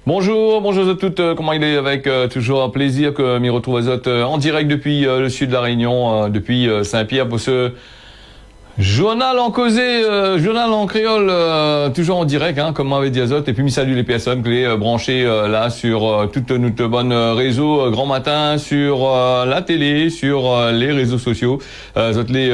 Bonjour à toutes, comment il est avec toujours un plaisir que m'y retrouve à Zot en direct depuis le sud de la Réunion, depuis Saint-Pierre pour ce journal en causé, journal en créole, toujours en direct, hein, comme m'avait dit Azot. Et puis, me salue les personnes qui sont branchées là sur toutes notre bonne réseau grand matin, sur la télé, sur les réseaux sociaux. Zot les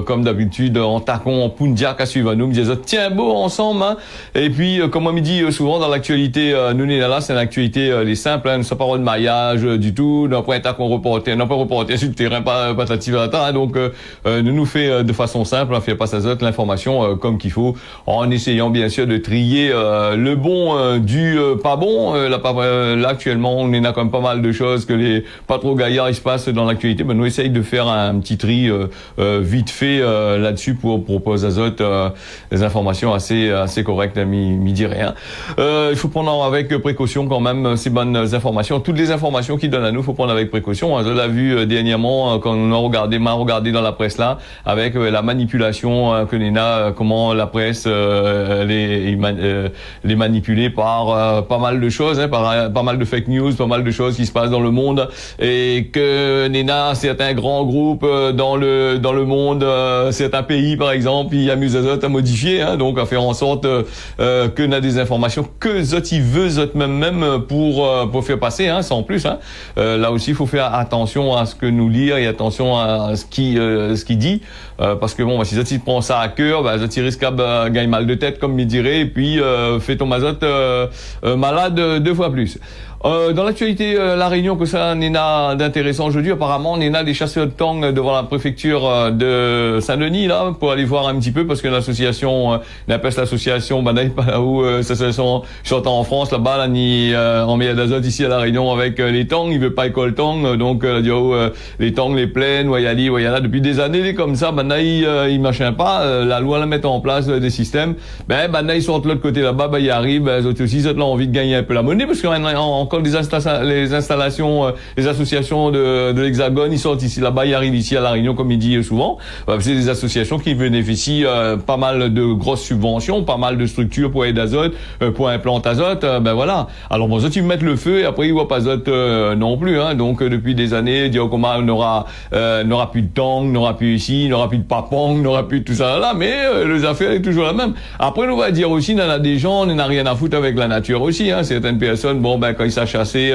comme d'habitude en tacon, en pundiac à suivre nous. Me dit Azot, tiens beau ensemble. Hein. Et puis, comme on me dit souvent dans l'actualité, nous là, c'est l'actualité les simples. Hein, nous sommes pas de mariage du tout. Nous pas un tacon reporter, non pas reporter sur le terrain, pas patati patata. Hein, donc, nous fait de façon simple. On fait pas ça l'information comme qu'il faut, en essayant bien sûr de trier le bon du pas bon. Là actuellement, on a quand même pas mal de choses que les pas trop gaillards il se passe dans l'actualité. Ben nous essaye de faire un petit tri vite fait là-dessus pour proposer à Zot des informations assez correctes, m'y dit rien. Il faut prendre avec précaution quand même ces bonnes informations. Toutes les informations qu'ils donnent à nous, faut prendre avec précaution. Je l'ai vu dernièrement quand on a regardé dans la presse là avec la manipulation que Nena, comment la presse les manipuler par pas mal de choses, hein, par pas mal de fake news, pas mal de choses qui se passent dans le monde, et que Nena, certains grands groupes dans le monde, certains pays par exemple, ils amusent à modifier, hein, donc à faire en sorte que n'a des informations que Zot il veut Zot même pour faire passer, hein, sans plus. Hein. Là aussi, il faut faire attention à ce que nous lire et attention à ce qui dit, parce que bon, si Zot prend ça à cœur, Zot risque de gagner mal de tête, comme il dirait, et puis fait ton Zot malade 2 fois plus. Dans l'actualité, la Réunion, que ça n'en a d'intéressant aujourd'hui, apparemment, on a des chasseurs de tang devant la préfecture de Saint-Denis, là, pour aller voir un petit peu, parce que l'association, n'appelle l'association, pas là où, l'association chantant en France, là-bas, là, ni, en milieu d'Azot, ici à la Réunion, avec les tangs, il veut pas école tang, donc, les tangs, les plaines, Wayali, Wayala, depuis des années, comme ça, il machin pas, la loi la met en place des systèmes, ils sont de l'autre côté là-bas, ils arrivent, eux aussi, ils ont envie de gagner un peu la monnaie, parce qu'en encore les installations, les associations de l'Hexagone, ils sortent ici, là-bas, ils arrivent ici à La Réunion, comme il dit souvent. C'est des associations qui bénéficient pas mal de grosses subventions, pas mal de structures pour aider Azot, pour implanter Azot, voilà. Alors bon, ils mettent le feu et après ils voient pas Azot non plus. Hein. Donc depuis des années, Diokoma n'aura plus de tang, n'aura plus ici, n'aura plus de papang, n'aura plus de tout ça là, mais les affaires est toujours la même. Après, on va dire aussi, il y en a des gens, on n'a rien à foutre avec la nature aussi. Hein. Certaines personnes, quand ils chasser,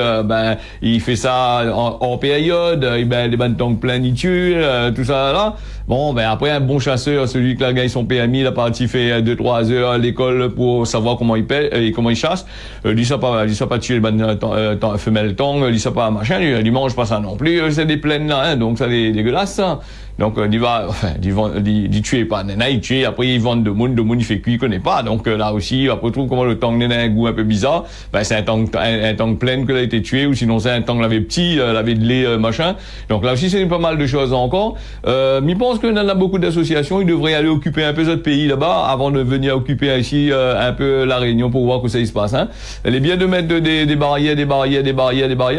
il fait ça en période, les bantangs pleins il tue, tout ça là. Bon, après un bon chasseur, celui qui a gagné son PMI, il a parti fait 2-3 heures à l'école pour savoir comment il paie et comment il chasse. Lui ça pas tuer les femelles tang, lui ça pas machin, lui mange pas ça non plus. C'est des plaines là, hein, donc ça c'est dégueulasse ça. Donc il tuer pas nena, il tue, après il vend de monde il fait cuire, il connaît pas. Donc là aussi, après trouve comment le tang nena a un goût un peu bizarre. C'est un tang plein que l'a été tué, ou sinon c'est un tang l'avait petit, l'avait de lait machin. Donc là aussi c'est pas mal de choses encore. Mais je pense qu'il y en a beaucoup d'associations, ils devraient aller occuper un peu d'autres pays là-bas avant de venir occuper ici un peu la Réunion pour voir que ça se passe. Hein. Elle est bien de mettre des barrières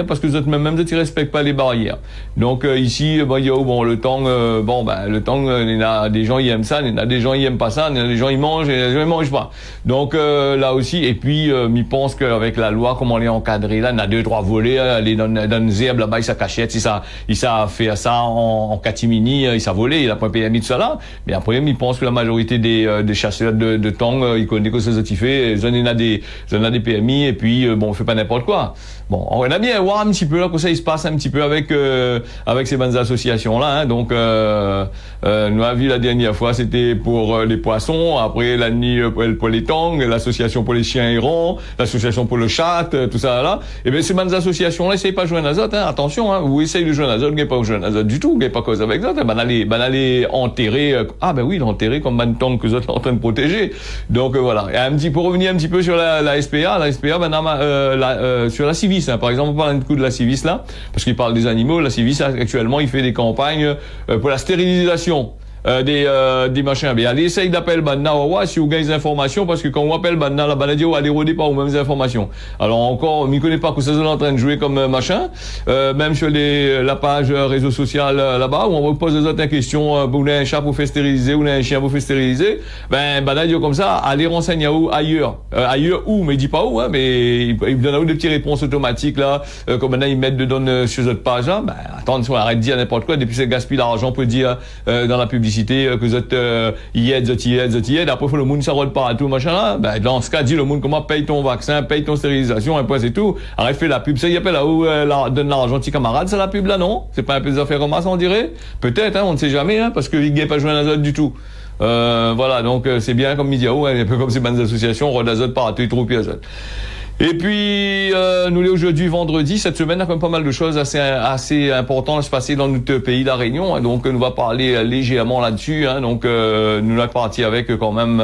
parce que les autres même ils respectent pas les barrières. Donc ici le tang le tang, il y a des gens ils aiment ça, il y en a des gens ils aiment pas ça, il y en a des gens ils mangent et des gens ils mangent pas. Donc là aussi, et puis ils pensent qu'avec la loi, comment on est encadré là, il y en a 2-3 volets, aller dans une zèbre là-bas, il s'est cachette, il s'est fait ça en catimini, il s'est volé, il a pas payé mis de ça là. Mais après, ils pensent que la majorité des chasseurs de tang, ils connaissent que ça qui fait, ils en a des PMI, et puis on fait pas n'importe quoi. Bon, on a bien voir un petit peu là, que ça il se passe un petit peu avec ces bonnes associations là, hein. Donc nous avons vu la dernière fois, c'était pour les poissons, après la nuit pour les tangs, l'association pour les chiens errants, l'association pour le chat, tout ça là. Et bien ces bonnes associations là, essayez pas de jouer à Azot, hein, attention, hein, vous essayez de jouer à Azot, vous n'avez pas jouer à Azot du tout, vous n'avez pas cause avec Azot, allez enterrer, l'enterrer comme un tang que vous êtes en train de protéger. Donc voilà. Et pour revenir un petit peu sur la SPA, sur la Civis, hein, par exemple, on parle un coup de la Civis là, parce qu'il parle des animaux, la Civis actuellement il fait des campagnes pour la stérilisation des machins. Mais allez, essaye d'appeler Banna, si vous gagnez des informations, parce que quand on appelle Banna, la Banna dit, allez, rodez pas aux mêmes informations. Alors encore, on ne connaît pas que ça est en train de jouer comme machin, même sur la page réseau social là-bas, où on vous pose des autres questions, vous avez un chat pour faire stériliser, vous avez un chien pour faire stériliser, Banna dit comme ça, allez renseigner où ailleurs. Ailleurs où, mais il dit pas où, hein, mais il donne des petites réponses automatiques là, comme maintenant ils mettent dedans sur votre page là, attention, arrête de dire n'importe quoi, depuis c'est gaspille d'argent pour dire dans la publicité que vous êtes y êtes, après faut le monde ça roule partout machin là, dans ce cas dit le monde comment paye ton vaccin, paye ton stérilisation, un point c'est tout, arrête de faire la pub, ça y appelle là où donne l'argent petit camarade, c'est la pub là non, c'est pas un peu des affaires comme ça on dirait, peut-être, hein, on ne sait jamais, hein, parce qu'il gagne pas joué à l'azote du tout. Voilà, donc c'est bien comme Midiao, un peu comme ces bonnes associations, Rod Azote, Paratu, Troupi Azote. Et puis, nous l'est aujourd'hui vendredi. Cette semaine, il y a quand même pas mal de choses assez importantes à se passer dans notre pays, la Réunion. Hein, donc, nous va parler légèrement là-dessus. Hein, donc, nous allons partir avec quand même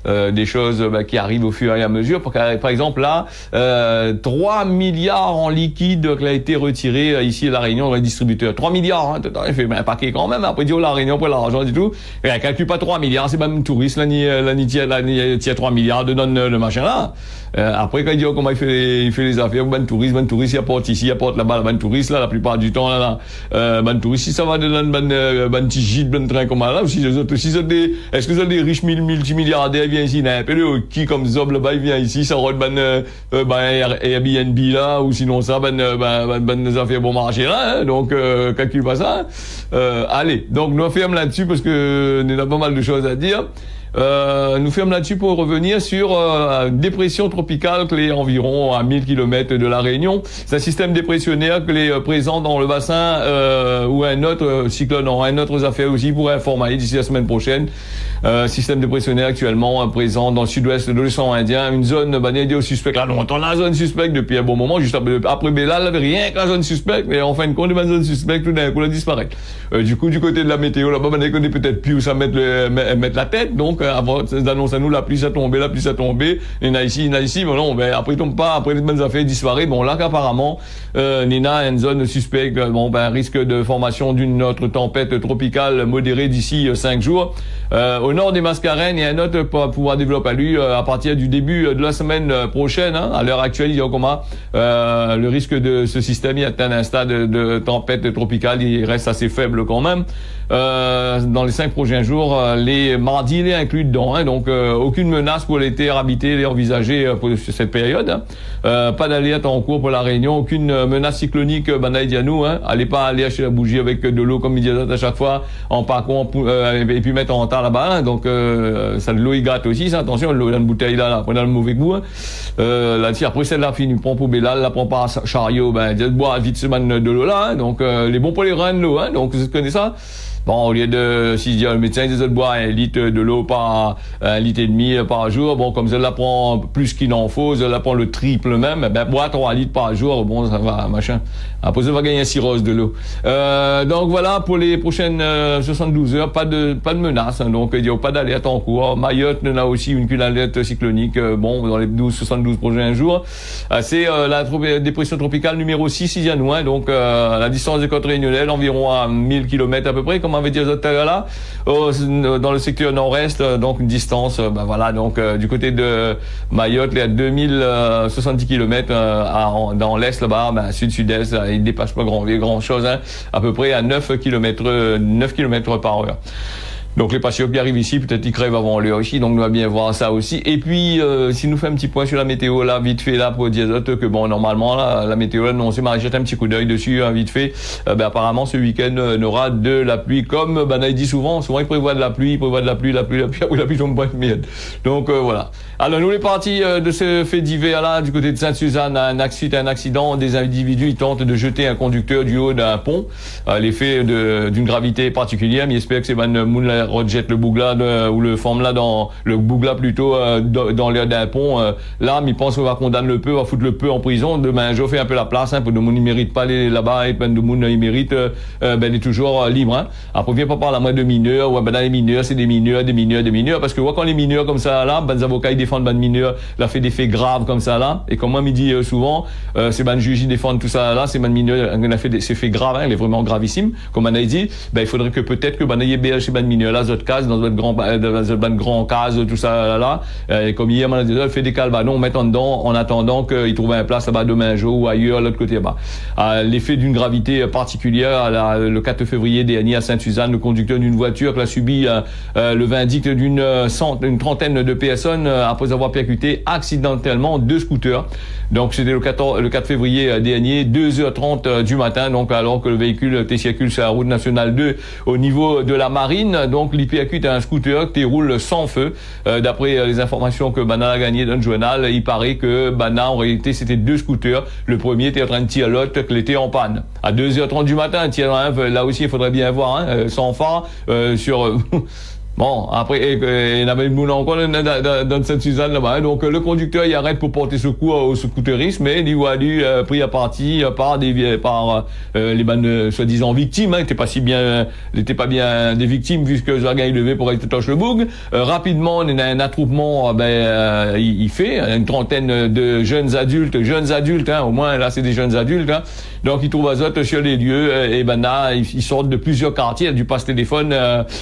des choses qui arrivent au fur et à mesure. Par exemple, là, 3 milliards en liquide qui a été retiré ici à la Réunion dans les distributeurs. 3 milliards, hein, il fait un paquet quand même. Après, dire la Réunion pour l'argent du tout. Et elle calcule pas 3 milliards, c'est même touriste, là, ni tiers 3 milliards de donne le machin là. Après, quand il dit comment il fait les affaires, bon touriste, il apporte ici, il apporte là-bas, bon touriste là, la plupart du temps là, bon touriste, si ça va dans bon petit gîte, bon train comme là, aussi les autres, est-ce que des riches multimilliardaires viennent ici, un peu qui comme Zob là-bas, il vient ici, ça roule Airbnb là, ou sinon ça, des affaires bon marché là, hein, donc, calcule pas ça, allez, donc nous fermons là-dessus parce que nous avons pas mal de choses à dire. Nous fermons là-dessus pour revenir sur dépression tropicale qui est environ à 1000 km de la Réunion. C'est un système dépressionnaire qui est présent dans le bassin où un autre cyclone aura un autre affaire aussi pour informer d'ici la semaine prochaine. Système dépressionnaire actuellement présent dans le sud-ouest de l'océan Indien, une zone banalisée au suspect. Là, on a la zone suspecte depuis un bon moment, juste après Bellal, rien que la zone suspecte, mais en fin de compte, la zone suspecte, tout d'un coup, elle disparaît. Du coup, du côté de la météo, là-bas, on connaît peut-être plus où ça mettre la tête, donc, avant, d'annonce à nous, la pluie ça tombé, Nina ici, bon non, après il tombe pas, après les bonnes affaires disparaît, bon là qu'apparemment, Nina a une zone suspecte, risque de formation d'une autre tempête tropicale modérée d'ici 5 jours. Au nord des Mascarenes, il y a un autre pour pouvoir développer à lui, à partir du début de la semaine prochaine, hein, à l'heure actuelle, il y a comment, le risque de ce système, il atteint un stade de tempête tropicale, il reste assez faible quand même. Dans les 5 prochains jours, les mardis, il est inclus dedans, hein, donc aucune menace pour les terres habitées et envisagées pour cette période. Hein. Pas d'alerte en cours pour la Réunion, aucune menace cyclonique Banaïdianou. Hein. Allez pas aller acheter la bougie avec de l'eau comme il dit à chaque fois en parcours et puis mettre en tas là-bas. Hein. Donc ça de l'eau il gâte aussi, ça, attention, l'eau dans une bouteille là, prenez le mauvais goût. Hein. Là-dessus après celle-là fini, prend pour Bellal, la prend par chariot, bois vite semaine de l'eau là. Hein. Donc les bons pour les reins de l'eau. Hein. Donc vous connaissez ça. Bon, au lieu de, si le médecin disait de boire 1 litre de l'eau par 1,5 litre par jour, bon, comme ça la prend plus qu'il en faut, ça la prend le triple même, boire 3 litres par jour, bon, ça va, machin. Après, ça va gagner un cirrhose de l'eau. Donc voilà, pour les prochaines 72 heures, pas de menace, hein, donc il n'y a pas d'alerte en cours. Mayotte en a aussi une alerte cyclonique, bon, dans les 72 prochains jours. C'est la dépression tropicale numéro 6, il y a nous, hein, donc la distance des côtes réunionnaises, environ à 1000 km à peu près, comme on avait dit tout à l'heure là, dans le secteur nord-est, donc une distance, voilà, donc du côté de Mayotte, il y a 2070 km dans l'est là-bas, sud-sud-est, il dépasse pas grand chose, hein, à peu près à 9 km par heure. Donc les patients qui arrivent ici, peut-être ils crèvent avant l'heure aussi, donc on va bien voir ça aussi. Et puis, si nous fait un petit point sur la météo, là, vite fait, là, pour dire que bon, normalement, là, la météo, là, on s'est jeté un petit coup d'œil dessus, hein, vite fait. Apparemment, ce week-end, on aura de la pluie, comme, il dit souvent il prévoit de la pluie, la pluie tombe pas de merde. Donc, voilà. Alors, nous, les parties de ce fait d'hiver, là, du côté de Sainte-Suzanne, un accident, des individus, ils tentent de jeter un conducteur du haut d'un pont, l'effet d'une gravité particulière, mais j'espère que c'est rejette le bougla ou le forme là dans le bougla plutôt dans l'air d'un pont là, mais il pense qu'on va condamner le peu, on va foutre le peu en prison. Demain je fais un peu la place, hein, pour de monde il mérite pas aller là-bas et plein de monde il mérite il est toujours libre, hein. Après viens pas parler à moi de mineurs, dans les mineurs c'est des mineurs parce que quand les mineurs comme ça là, les avocats ils défendent les mineurs, là fait des faits graves comme ça là, et comme moi me dit souvent c'est les juges ils défendent tout ça là, c'est les mineurs on a fait ces faits graves, hein, il est vraiment gravissime comme on a dit, il faudrait que peut-être que y ait chez les mineurs l'azote case dans votre grand case, tout ça là. Et comme hier, on fait des calbadons, mettant dedans en attendant qu'ils trouvent un place là-bas demain jour ou ailleurs, l'autre côté là-bas. L'effet d'une gravité particulière, le 4 février dernier à Sainte-Suzanne, le conducteur d'une voiture qui a subi le verdict d'une trentaine de personnes après avoir percuté accidentellement 2 scooters. Donc c'était le 4 février dernier, 2h30 du matin, donc alors que le véhicule circule sur la route nationale 2 au niveau de la Marine. Donc il percute un scooter qui roule sans feu. D'après les informations que Bana a gagnées dans le journal, il paraît que Bana, en réalité, c'était 2 scooters. Le premier était en train de tirer l'autre, qu'il était en panne. À 2h30 du matin, là aussi, il faudrait bien voir, sans phare, sur... Bon, après, il y avait une moule encore dans Sainte-Suzanne là-bas. Donc, le conducteur, il arrête pour porter secours au secouteuriste, mais il a dû pris à partie par les bandes soi-disant victimes. Il n'était pas bien des victimes puisque Zagan il levait pour être touche le boug. Rapidement, on a un attroupement, il fait une trentaine de jeunes adultes, au moins là c'est des jeunes adultes. Donc, ils trouvent Azote sur les lieux et là, ils sortent de plusieurs quartiers. Il a dû passer téléphone,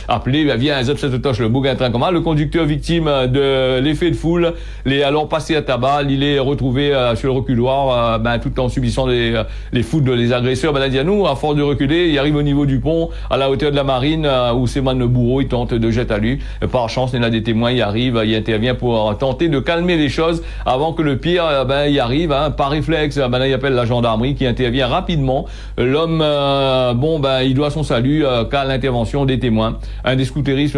appeler, viens Azote, ça te touche le boug, un train commun. Le conducteur victime de l'effet de foule, les alors passé à tabac, il est retrouvé sur le reculoir, tout en subissant les foudres des agresseurs. Dianou, à force de reculer, il arrive au niveau du pont, à la hauteur de la Marine, où c'est le bourreau, il tente de jeter à lui. Par chance, il y en a des témoins, il arrive, il intervient pour tenter de calmer les choses avant que le pire, il arrive, par réflexe, il appelle la gendarmerie qui intervient rapidement. L'homme, il doit son salut qu'à l'intervention des témoins. Un des scooteristes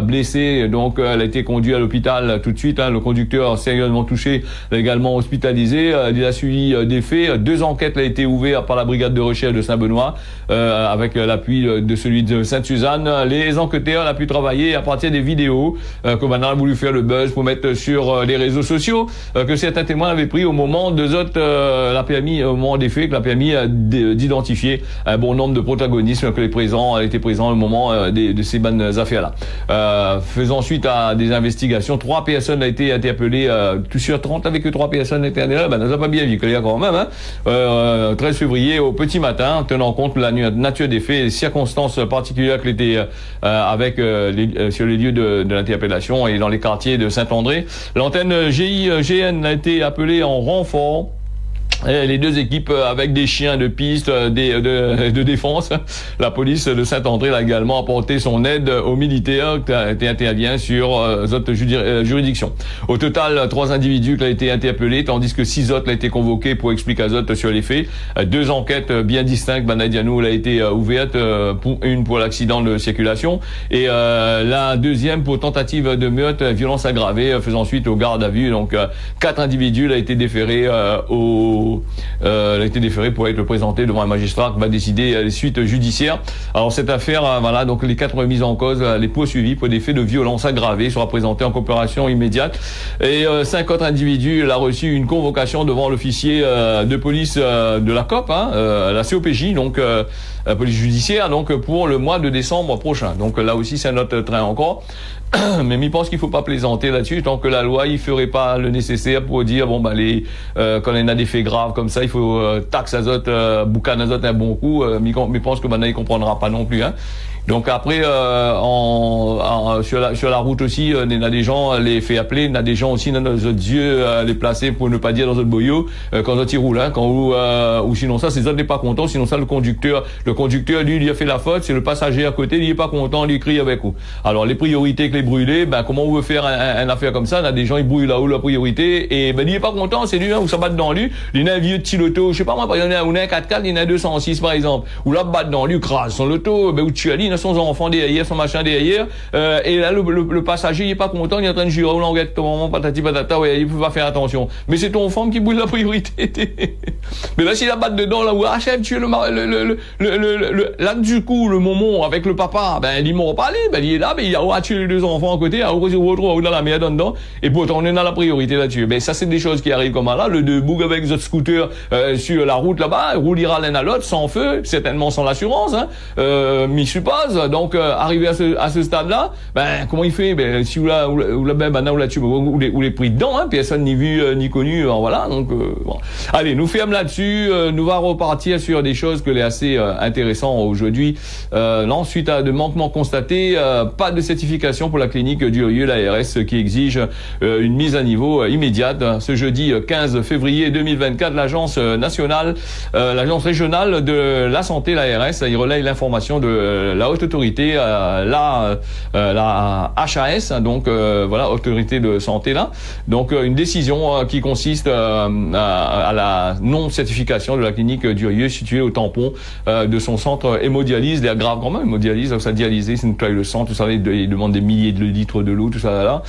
blessé, donc elle a été conduite à l'hôpital tout de suite. Le conducteur sérieusement touché, également hospitalisé. Il a suivi des faits. 2 enquêtes ont été ouvertes par la brigade de recherche de Saint-Benoît avec l'appui de celui de Sainte-Suzanne. Les enquêteurs ont pu travailler à partir des vidéos que maintenant a voulu faire le buzz pour mettre sur les réseaux sociaux que certains témoins avaient pris au moment de au moment des faits, que l'a permis d'identifier un bon nombre de protagonistes que étaient présents au moment de ces bonnes affaires-là. Faisant suite à des investigations, 3 personnes ont été interpellées, tout sur 30 avec que 3 personnes étaient interpellées, ça n'a pas bien vu qu'il y a quand même, 13 février au petit matin, tenant compte de la nature des faits et les circonstances particulières qui étaient sur les lieux de l'interpellation et dans les quartiers de Saint-André. L'antenne GIGN a été appelée en renfort. Et les 2 équipes avec des chiens de piste de défense. La police de Saint-André a également apporté son aide aux militaires qui intervient sur cette juridiction. Au total, 3 individus qui ont été interpellés, tandis que 6 autres ont été convoqués pour expliquer à Azote sur les faits. 2 enquêtes bien distinctes, Banadianou a été ouverte, une pour l'accident de circulation et la deuxième pour tentative de meurtre, violence aggravée, faisant suite aux gardes à vue. Donc 4 individus ont été déférés pour être présenté devant un magistrat qui va décider les suites judiciaires. Alors cette affaire, donc les 4 mises en cause, les poursuivis pour des faits de violence aggravée sera présenté en coopération immédiate. Et 5 autres individus a reçu une convocation devant l'officier de police de la COP, la COPJ, donc la police judiciaire, donc pour le mois de décembre prochain. Donc là aussi c'est un autre train encore. Mais il pense qu'il faut pas plaisanter là-dessus tant que la loi il ferait pas le nécessaire pour dire quand on a des faits graves comme ça il faut taxe Azote, boucan Azote un bon coup. Mais pense que maintenant il comprendra pas non plus. Donc après sur la route aussi, il y a des gens les fait appeler, il y a des gens aussi dans nos yeux les placer pour ne pas dire dans notre boyau quand ils roulent, ou sinon ça c'est autres n'est pas content, sinon ça le conducteur lui il a fait la faute, c'est le passager à côté, il est pas content, il crie avec vous. Alors les priorités que les brûler, comment on veut faire une affaire comme ça, il y a des gens ils brûlent là où la priorité et il est pas content, c'est lui où ça bat dans lui, il y a un vieux petit loto, je sais pas moi, il y en a un 4x4, il y en a 206 par exemple, ou là bat dans lui, crase son loto, où tu as dit son enfant derrière, son machin derrière, et là le passager il est pas content, il est en train de jurer au languette, patati patata, ouais, il faut pas faire attention. Mais c'est ton femme qui brûle la priorité. Mais là s'il a battu dedans là où chef tu es là du coup le moment avec le papa, il m'aura parlé, il est là, il a tué les 2 enfants à côté, il retrouve dans la merde dedans, et pourtant on est dans la priorité là-dessus. Mais ça c'est des choses qui arrivent comme là, le de boug avec les autres scooters sur la route là-bas, roulera l'un à l'autre sans feu, certainement sans l'assurance, mais je sais pas, glucose. Donc arrivé à ce stade-là, ben comment il fait? Ben si ou les pris dedans, hein, personne ni vu ni connu, voilà. Donc bon. Allez, nous ferme là-dessus. Nous va repartir sur des choses que les assez intéressant aujourd'hui. Ensuite, de manquements constatés, pas de certification pour la clinique du Rieux, l'ARS qui exige une mise à niveau immédiate. Ce jeudi 15 février 2024, l'agence régionale de la santé, l'ARS, il relaye l'information de la haute autorité, la HAS, donc voilà, autorité de santé là. Donc une décision qui consiste à la non-certification de la clinique du Rieux située au tampon de son centre hémodialyse, l'air grave quand même, hémodialyse, ça dialysé, c'est une nettoyer le sang, tout ça, il demande des milliers de litres de l'eau, tout ça là.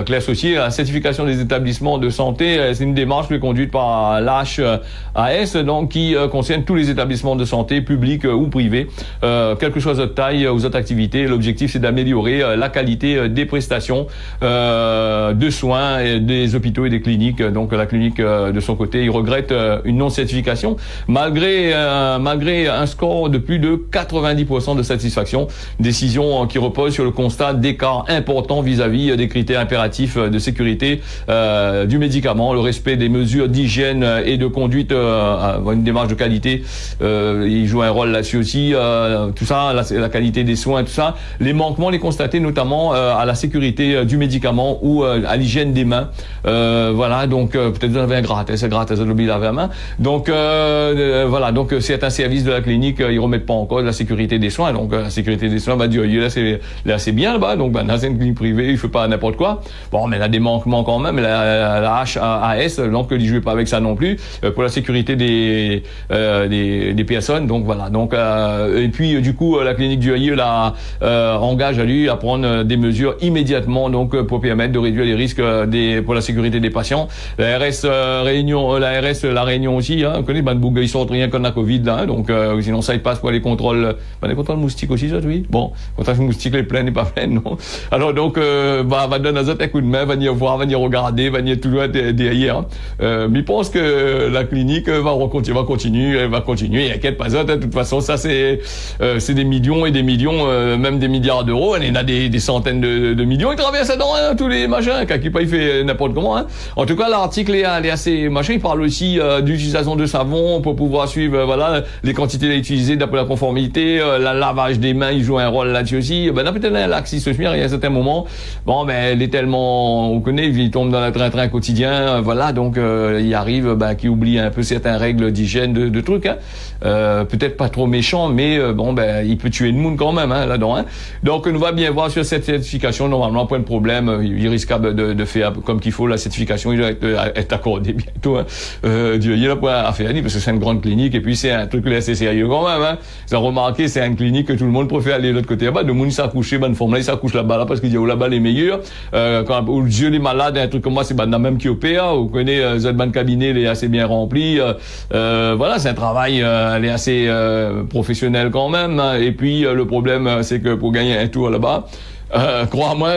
Claire associé à la certification des établissements de santé, c'est une démarche qui est conduite par l'HAS, donc qui concerne tous les établissements de santé, publics ou privés, quelle que soit votre taille ou votre activité. L'objectif, c'est d'améliorer la qualité des prestations de soins des hôpitaux et des cliniques. Donc la clinique, de son côté, il regrette une non-certification, malgré un score de plus de 90% de satisfaction. Décision qui repose sur le constat d'écart important vis-à-vis des critères impératifs de sécurité du médicament, le respect des mesures d'hygiène et de conduite, une démarche de qualité, il joue un rôle là-dessus aussi, tout ça, la qualité des soins, tout ça, les manquements les constatés notamment à la sécurité du médicament ou à l'hygiène des mains, voilà, donc peut-être vous avez un gratte, c'est gratte, ça l'oublie laver la main, donc voilà, donc certains services de la clinique, ils remettent pas en cause la sécurité des soins, donc la sécurité des soins, là c'est bien là-bas, donc dans une clinique privée, il fait pas n'importe quoi, bon, mais il y a des manquements quand même, la HAS, donc il joue pas avec ça non plus, pour la sécurité des personnes, donc voilà, donc et puis du coup la clinique du Rieux engage à lui à prendre des mesures immédiatement, donc pour permettre de réduire les risques pour la sécurité des patients. La Réunion aussi, hein, on connaît Banbouga, ils sortent rien qu'on a Covid là, hein, donc sinon ça il passe pour les contrôles moustiques aussi, ça oui. Bon, contrôle moustique les pleins n'est pas plein, non. Alors donc va donner un coup de main, va venir voir, va venir regarder, va venir tout loin derrière. Mais je pense que la clinique va continuer, il inquiète pas ça, de toute façon ça c'est des millions et des millions, même des milliards d'euros, il y en a des centaines de millions, ils traversent dedans, hein, tous les machins, qui pas il fait n'importe comment, hein. En tout cas, l'article est assez machin, il parle aussi d'utilisation de savon pour pouvoir suivre, voilà, les quantités à utiliser d'après la conformité, le lavage des mains, il joue un rôle là-dessus aussi. Ben, peut-être un laxiste se smire, il y a un certain moment, bon, ben, il est tellement, on connaît, il tombe dans le train-train quotidien, voilà, donc, il arrive, qui oublie un peu certaines règles d'hygiène, de trucs, hein. Peut-être pas trop méchant, mais, bon, ben, il peut tuer le monde quand même, hein, là-dedans, hein. Donc, nous va bien voir sur cette certification, normalement, pas de problème, il risque de faire comme qu'il faut, la certification, il doit être accordé bientôt, hein. Il y a pas à faire, parce que c'est une grande clinique, et puis c'est un truc assez sérieux quand même, hein. Vous avez remarqué, c'est une clinique que tout le monde préfère aller de l'autre côté là-bas, le monde s'accouche, bonne forme là, il s'accouche là-bas, là, parce qu'il dit, oh, là-bas, les meilleurs, quand, où le Dieu, les malades, un truc comme moi, c'est la même qui opère, vous connaissez, Z-Ban cabinet, il est assez bien rempli, voilà, c'est un travail, elle est assez, professionnel quand même, hein. Et puis, le problème, c'est que pour gagner un tour là-bas, crois-moi,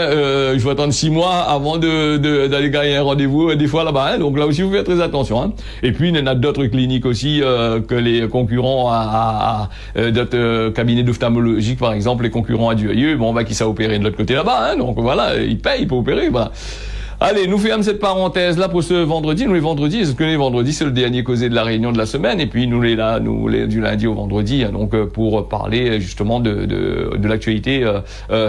je vais attendre 6 mois avant d'aller gagner un rendez-vous des fois là-bas, hein. Donc là aussi, vous faites très attention, hein. Et puis, il y en a d'autres cliniques aussi que les concurrents à d'autres cabinets d'ophtalmologie, par exemple, les concurrents à Rieux, bon, qui s'est opéré de l'autre côté là-bas, hein. Donc voilà, ils payent pour opérer, voilà. Allez, nous fermons cette parenthèse là pour ce vendredi. Nous les vendredis, est-ce que les vendredis c'est le dernier causé de la réunion de la semaine, et puis nous les du lundi au vendredi, hein, donc pour parler justement de l'actualité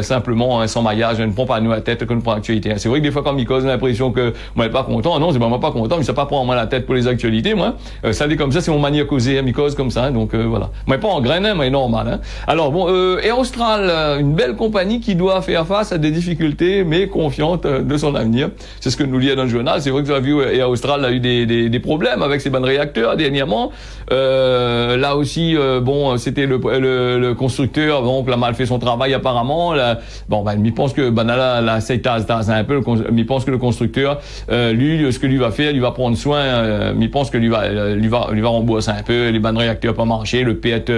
simplement, hein, sans maillage, ne prend pas à nous la tête que nous prend l'actualité. Hein. C'est vrai que des fois quand Mycos a l'impression que moi pas content, non, c'est pas moi pas content, mais ça pas prend moi la tête pour les actualités, moi. Ça dit comme ça, c'est mon manière causée, hein, Mycos comme ça, hein, donc voilà. Moi pas en graine, hein, mais normal. Hein. Alors bon, Air Austral, une belle compagnie qui doit faire face à des difficultés, mais confiante de son avenir. C'est ce que nous lit dans le journal. C'est vrai que vous avez vu, Air Austral a eu des problèmes avec ses bancs réacteurs dernièrement. Là aussi, bon, c'était le constructeur, donc, l'a mal fait son travail apparemment. Je pense que la Seitas un peu. Je pense que le constructeur, lui, ce que lui va faire, il va prendre soin. Je pense que lui va rembourser un peu les bancs réacteurs pas marcher, le perte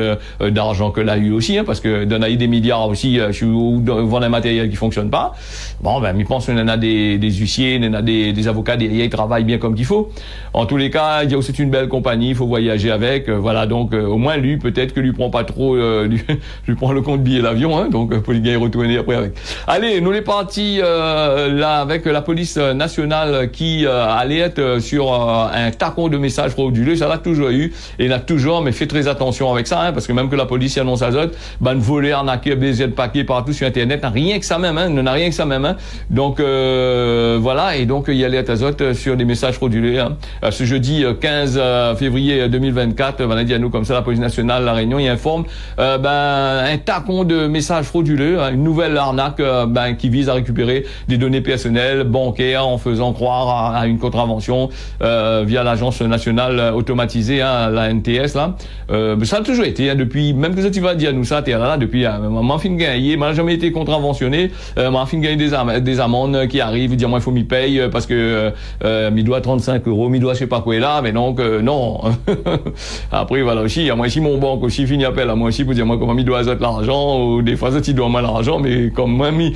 d'argent que l'a eu aussi, hein, parce que donne a eu des milliards aussi, vendre un matériel qui fonctionne pas. Bon, je pense qu'on en a des huissiers policiers, il y a des avocats derrière, ils travaillent bien comme qu'il faut. En tous les cas, il y a aussi une belle compagnie, il faut voyager avec. Voilà, donc au moins lui, peut-être que lui prend pas trop, lui prend le compte billet l'avion, hein, donc pour les gars retourner après avec. Allez, nous les partis là avec la police nationale qui alerte sur un tacon de messages frauduleux, ça l'a toujours eu et il a toujours, mais fait très attention avec ça, hein, parce que même que la police annonce à Zot, ben voler, arnaquer, baiser de paquets partout sur internet, n'a rien que ça même, hein, n'a rien que ça même, hein. Donc voilà, et donc il y a alerte à Zot sur des messages frauduleux, hein. Ce jeudi 15 février 2024, ben a dit à nous comme ça la police nationale La Réunion, il informe un tacon de messages frauduleux, hein, une nouvelle arnaque qui vise à récupérer des données personnelles bancaires en faisant croire à une contravention via l'agence nationale automatisée, hein, la NTS là. Ça a toujours été, hein, depuis, même que tu vas dire nous ça, t'es là depuis m'a fin gagné, m'a jamais été contraventionné, m'a fin gagné des amendes qui arrivent, dire moi il faut m'y paye parce que m'y doit 35 euros, m'y doit je sais pas quoi là, mais donc non. Après voilà aussi, moi ici mon banque aussi fini appel à moi aussi pour dire moi comment m'y doit l'argent, ou des fois ça tu dois mal l'argent, mais comme moi m'y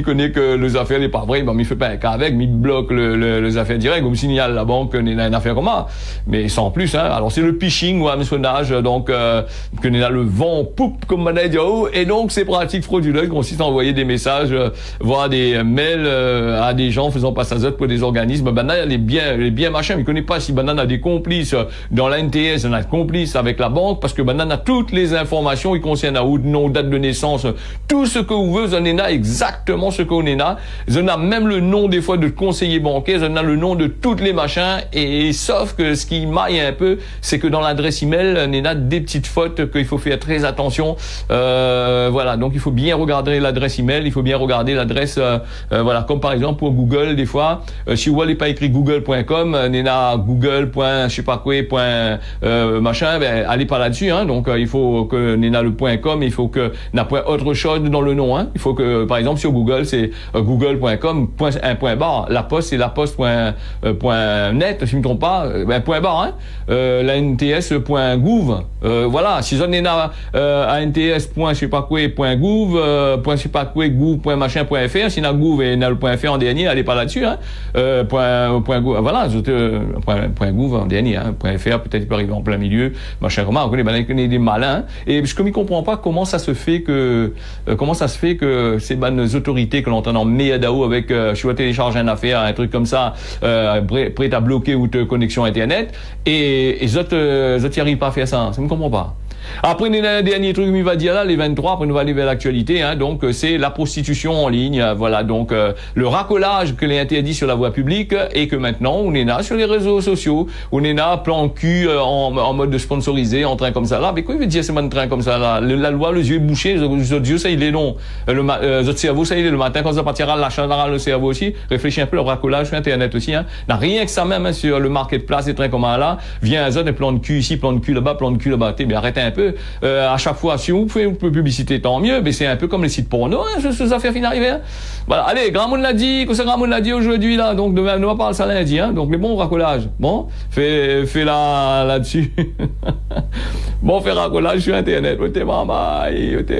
connaît que les affaires n'est pas vraies, m'y fait pas un cas avec, m'y bloque les affaires directes, ou me signale la banque qu'il y a une affaire comme ça, mais sans plus, hein. Alors c'est le phishing ou hameçonnage, donc que y a le vent poupe comme on dit, et donc ces pratiques frauduleuses consistent à envoyer des messages, voire des mails à des gens faisant passer à pour des organismes. Ben là, les biens machin, mais il connaît pas si Banane a des complices dans la NTS, on a des complices avec la banque, parce que Banane a toutes les informations, il concerne à nom, date de naissance, tout ce que vous voulez, on en a exactement ce qu'on en a. On a même le nom des fois de conseiller bancaire, on a le nom de toutes les machins, et sauf que ce qui maille un peu, c'est que dans l'adresse email, on a des petites fautes qu'il faut faire très attention. Voilà, donc il faut bien regarder l'adresse email, il faut bien regarder l'adresse, voilà, comme par exemple pour Google, des fois, si vous voulez pas écrit google.com, on a google. Je sais pas quoi, machin, allez pas là-dessus, hein, donc il faut que on a le .com, il faut que n'a pas autre chose dans le nom, hein. Il faut que, par exemple, sur Google, c'est google.com, un point barre, la poste, c'est la poste.net, si je me trompe pas, point barre, hein, la nts.gouv, voilà, si on est à nts. je sais pas quoi, .gouv, je sais pas quoi, gouv.machin.fr, si on a gouv et on a le .fr en dernier, allez pas là-dessus, hein, .gouv, voilà, .gouv en dernier, hein, .fr, peut-être il peut arriver en plein milieu, machin, comment, on connaît des malins, et je ne comprends pas comment ça se fait que ces bonnes autorités que l'on entend en Méadao avec, je dois télécharger une affaire, un truc comme ça, prêt à bloquer ou te connexion Internet, et les autres n'y arrivent pas à faire ça, ça me comprend pas. Après, un dernier truc qu'il va dire là, les 23, après nous va aller vers l'actualité, hein, donc c'est la prostitution en ligne, voilà, donc le racolage que les interdit sur la voie publique, et que maintenant on est là sur les réseaux sociaux, on est là plan cul en mode de sponsorisé, en train comme ça là, mais quoi il veut dire c'est un train comme ça là, la loi, les yeux bouchés, les yeux ça il est long, votre cerveau ça il est le matin quand ça partira la chandra le cerveau aussi, réfléchis un peu le racolage sur internet aussi, hein, n'a rien que ça même, hein, sur le marketplace, des trains comme ça là, vient un autre plan de cul ici, plan de cul là-bas, mais arrêtez un peu. À chaque fois, si vous faites une publicité, tant mieux, mais c'est un peu comme les sites porno, hein, ces affaires finales arrivées, hein. Voilà, allez, Grand Monde l'a dit, que c'est Grand Monde l'a dit aujourd'hui, là, donc demain, on va parler ça lundi, hein, donc les bons racolages. Bon, fais là-dessus. Bon, fais racolage sur Internet,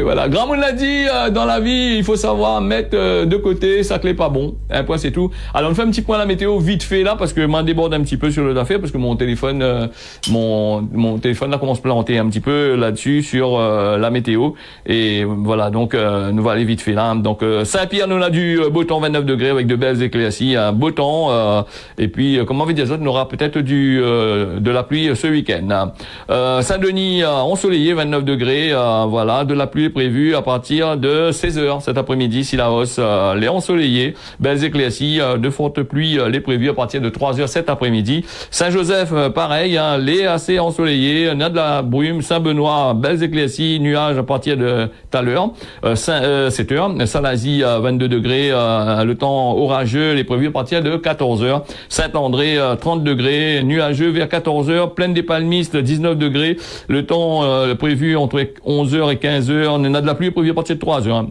voilà. Grand Monde l'a dit, dans la vie, il faut savoir mettre de côté, ça clé pas bon. Un point, c'est tout. Alors, on fait un petit point à la météo, vite fait, là, parce que je m'en déborde un petit peu sur l'affaire, parce que mon téléphone, mon téléphone, là, commence à planter un petit peu là-dessus sur la météo, et voilà, donc nous va aller vite fait là. Donc Saint-Pierre, nous a du beau temps, 29 degrés avec de belles éclaircies, un beau temps, et puis comme on avait dit, on aura peut-être de la pluie ce week-end. Saint-Denis ensoleillé, 29 degrés, voilà, de la pluie est prévue à partir de 16h cet après-midi, si la hausse les ensoleillés, belles éclaircies, de fortes pluies les prévues à partir de 3h cet après-midi. Saint-Joseph, pareil, hein, les assez ensoleillés, on a de la brume. Saint-Benoît, belles éclaircies, nuages à partir de tout à l'heure, 7h. Salazie, 22 degrés, le temps orageux, les prévus à partir de 14h. Saint-André, 30 degrés, nuageux vers 14h. Plaine des Palmistes, 19 degrés, le temps prévu entre 11h et 15h. On a de la pluie prévue à partir de 3h.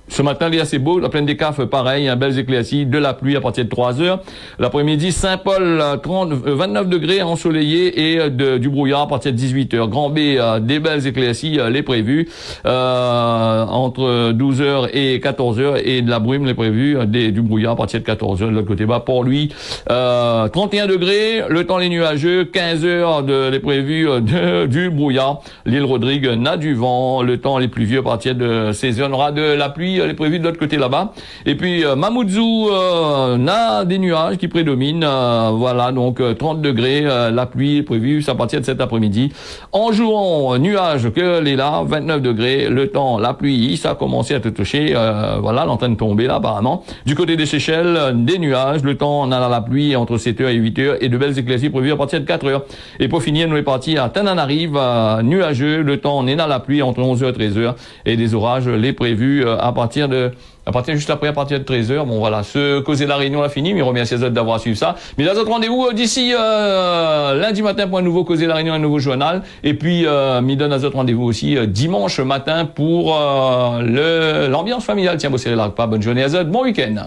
Ce matin, il est assez beau, la plaine des Cafes, pareil, un belles éclaircies, de la pluie à partir de 3 heures. L'après-midi, Saint-Paul, 29 degrés ensoleillé et du brouillard à partir de 18 heures. Grand B, des belles éclaircies, les prévues, entre 12 heures et 14 heures, et de la brume, les prévues, du brouillard à partir de 14 heures. De l'autre côté bas, pour lui, 31 degrés, le temps les nuageux, 15 heures les prévues du brouillard. L'île Rodrigue n'a du vent, le temps les pluvieux à partir de 16 heures. On aura de la pluie, elle est prévue de l'autre côté là-bas. Et puis Mamoudzou n'a des nuages qui prédominent. Voilà, donc 30 degrés, la pluie est prévue à partir de cet après-midi. En jouant nuages que les là, 29 degrés, le temps, la pluie, ça a commencé à te toucher. Voilà, elle est en train de tomber là apparemment. Du côté des Seychelles, des nuages, le temps, on a la pluie entre 7 heures et 8 heures et de belles éclaircies prévues à partir de 4 heures. Et pour finir, nous est parti à Tananarive, nuageux, le temps, on est dans la pluie entre 11 heures et 13 heures et des orages les prévus à partir juste après, à partir de 13h. Bon, voilà, ce causer la réunion a fini, mais remercie les autres d'avoir suivi ça. Mais les autres rendez-vous d'ici lundi matin pour un nouveau causer la réunion, un nouveau journal. Et puis, m'y donne les autres rendez-vous aussi dimanche matin pour l'ambiance familiale. Tiens, vous serrez là, pas bonne journée à autres, bon week-end.